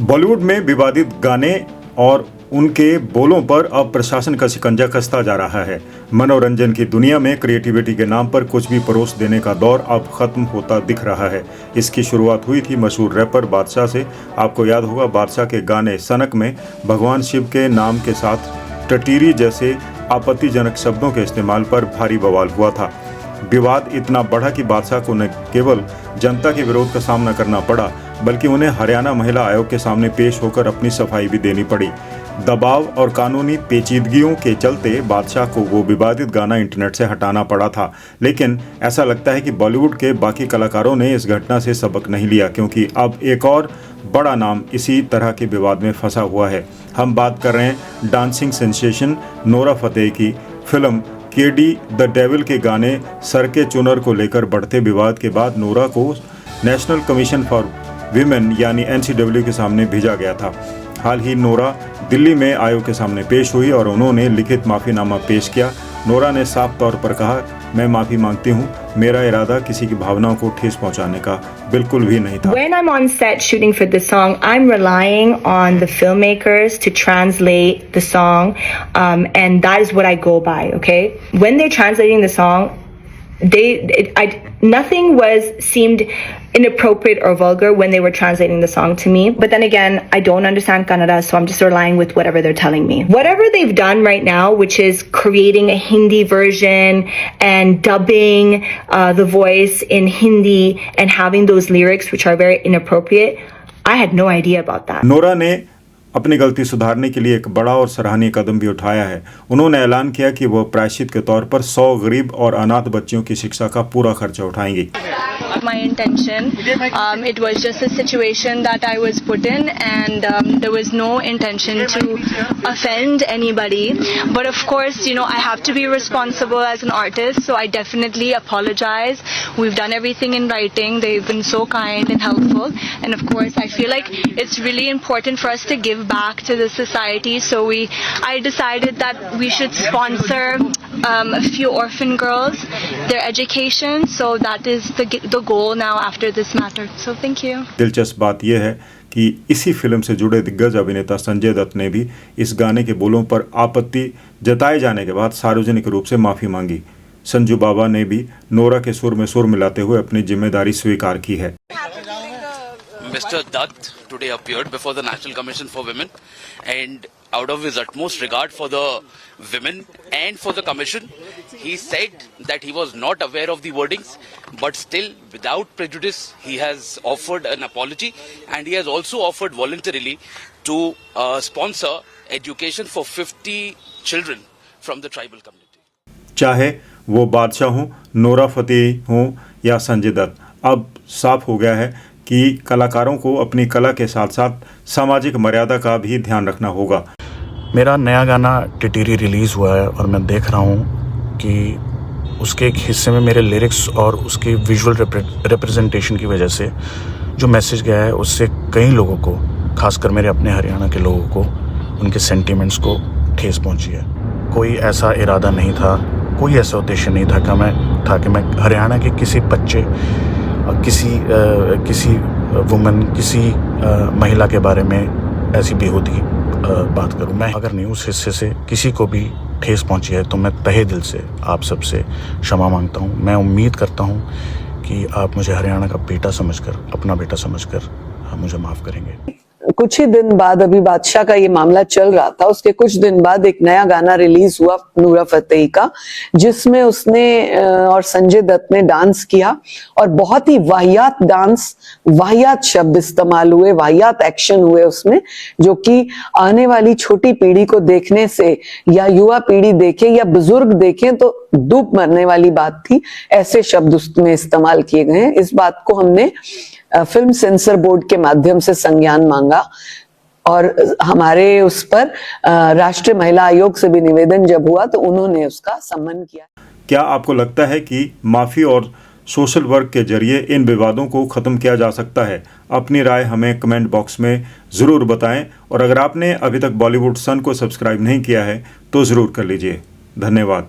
बॉलीवुड में विवादित गाने और उनके बोलों पर अब प्रशासन का शिकंजा कसता जा रहा है। मनोरंजन की दुनिया में क्रिएटिविटी के नाम पर कुछ भी परोस देने का दौर अब खत्म होता दिख रहा है। इसकी शुरुआत हुई थी मशहूर रैपर बादशाह से। आपको याद होगा, बादशाह के गाने सनक में भगवान शिव के नाम के साथ टटीरी जैसे आपत्तिजनक शब्दों के इस्तेमाल पर भारी बवाल हुआ था। विवाद इतना बढ़ा कि बादशाह को न केवल जनता के विरोध का सामना करना पड़ा, बल्कि उन्हें हरियाणा महिला आयोग के सामने पेश होकर अपनी सफाई भी देनी पड़ी। दबाव और कानूनी पेचीदगियों के चलते बादशाह को वो विवादित गाना इंटरनेट से हटाना पड़ा था। लेकिन ऐसा लगता है कि बॉलीवुड के बाकी कलाकारों ने इस घटना से सबक नहीं लिया, क्योंकि अब एक और बड़ा नाम इसी तरह के विवाद में फंसा हुआ है। हम बात कर रहे हैं डांसिंग सेंसेशन नोरा फतेही की। फिल्म केडी द डेविल के गाने सर के चुनर को लेकर बढ़ते विवाद के बाद नोरा को नेशनल कमीशन फॉर विमेन यानी NCW के सामने भेजा गया था। हाल ही नोरा दिल्ली में आयोग के सामने पेश हुई और उन्होंने लिखित माफीनामा पेश किया। नोरा ने साफ तौर पर कहा, मैं माफी मांगती हूँ, मेरा इरादा किसी की भावनाओं को ठेस पहुंचाने का बिल्कुल भी नहीं था। When I'm on set shooting for this song, I'm relying on the filmmakers to translate the song, and that is what I go by. Okay, when they're translating the song, nothing seemed inappropriate or vulgar when they were translating the song to me. But then again, I don't understand Kannada, so I'm just relying with whatever they're telling me. Whatever they've done right now, which is creating a Hindi version and dubbing the voice in Hindi and having those lyrics which are very inappropriate, I had no idea about that. Nora ने अपनी गलती सुधारने के लिए एक बड़ा और सराहनीय कदम भी उठाया है। उन्होंने ऐलान किया कि वह प्रायश्चित के तौर पर 100 गरीब और अनाथ बच्चियों की शिक्षा का पूरा खर्चा उठाएंगी। My intention, it was just a situation that I was put in, and there was no intention to offend anybody. But of course, I have to be responsible as an artist, so I definitely apologize. We've done everything in writing. They've been so kind and helpful, and of course I feel like it's really important for us to give back to the society, so I decided that we should sponsor a few orphan girls, their education, so that is the goal now after this matter. So thank you. दिलचस्प बात यह है कि इसी film से जुड़े दिग्गज अभिनेता संजय दत्त ने भी इस गाने के बोलों पर आपत्ति जताए जाने के बाद सार्वजनिक रूप से माफी मांगी। संजू बाबा ने भी नोरा के सुर में सुर मिलाते हुए अपनी जिम्मेदारी स्वीकार की है। Mr. Dutt today appeared before the National Commission for Women, and out of his utmost regard for the women and for the commission, he said that he was not aware of the wordings, but still, without prejudice, he has offered an apology, and he has also offered voluntarily to sponsor education for 50 children from the tribal community. चाहे वो बादशाह हो, Nora Fatehi हो या संजय दत्त, अब साफ हो गया है कि कलाकारों को अपनी कला के साथ साथ सामाजिक मर्यादा का भी ध्यान रखना होगा। मेरा नया गाना टिटीरी रिलीज़ हुआ है और मैं देख रहा हूँ कि उसके एक हिस्से में मेरे लिरिक्स और उसके विजुअल रिप्रेजेंटेशन की वजह से जो मैसेज गया है, उससे कई लोगों को, खासकर मेरे अपने हरियाणा के लोगों को, उनके सेंटिमेंट्स को ठेस पहुँची है। कोई ऐसा इरादा नहीं था, कोई ऐसा उद्देश्य नहीं था कि मैं हरियाणा के किसी बच्चे, किसी वुमन, किसी महिला के बारे में ऐसी बेहूदी बात करूं। मैं अगर नहीं उस हिस्से से किसी को भी ठेस पहुंची है तो मैं तहे दिल से आप सबसे क्षमा मांगता हूं। मैं उम्मीद करता हूं कि आप मुझे हरियाणा का बेटा समझकर, अपना बेटा समझकर मुझे माफ़ करेंगे। कुछ ही दिन बाद, अभी बादशाह का ये मामला चल रहा था, उसके कुछ दिन बाद एक नया गाना रिलीज हुआ नोरा फतेही का, जिसमें उसने और संजय दत्त ने डांस किया और बहुत ही वाहियात डांस, वाहियात शब्द इस्तेमाल हुए, वाहियात एक्शन हुए उसमें, जो कि आने वाली छोटी पीढ़ी को देखने से, या युवा पीढ़ी देखे या बुजुर्ग देखें तो डूब मरने वाली बात थी। ऐसे शब्द उसमें इस्तेमाल किए गए हैं। इस बात को हमने फिल्म सेंसर बोर्ड के माध्यम से संज्ञान मांगा और हमारे उस पर राष्ट्रीय महिला आयोग से भी निवेदन जब हुआ तो उन्होंने उसका सम्मान किया। क्या आपको लगता है कि माफी और सोशल वर्क के जरिए इन विवादों को खत्म किया जा सकता है? अपनी राय हमें कमेंट बॉक्स में ज़रूर बताएं, और अगर आपने अभी तक बॉलीवुड सन को सब्सक्राइब नहीं किया है तो ज़रूर कर लीजिए। धन्यवाद।